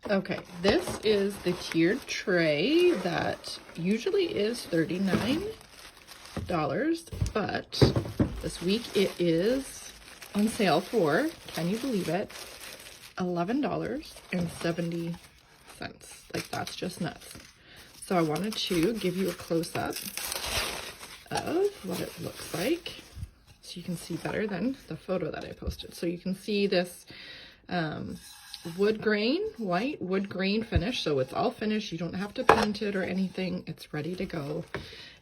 Okay, this is the tiered tray that usually is $39, but this week it is on sale for, can you believe it, $11.70. Like, that's just nuts. So I wanted to give you a close-up of what it looks like so you can see better than the photo that I posted. So you can see this wood grain, white wood grain finish. So it's all finished. You don't have to paint it or anything. It's ready to go.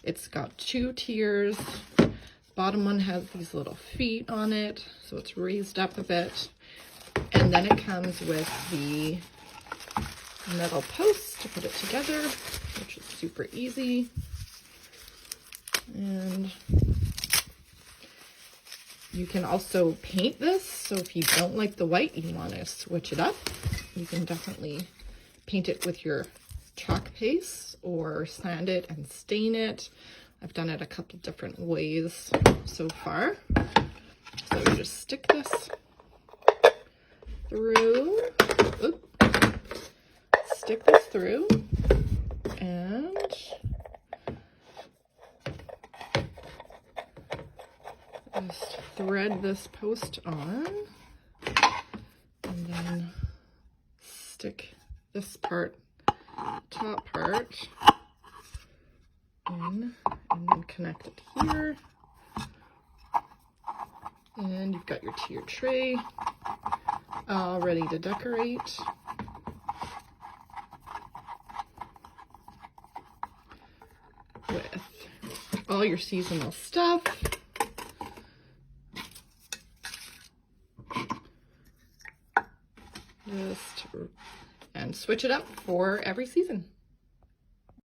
It's got 2 tiers. Bottom one has these little feet on it, so it's raised up a bit. And then it comes with the metal posts to put it together, which is super easy. And you can also paint this, so if you don't like the white, you want to switch it up, you can definitely paint it with your chalk paste or sand it and stain it. I've done it a couple different ways so far. So you just stick this through, stick this through, and just thread this post on, and then stick this part, top part, in, and then connect it here. And you've got your tiered tray all ready to decorate. With all your seasonal stuff. And switch it up for every season.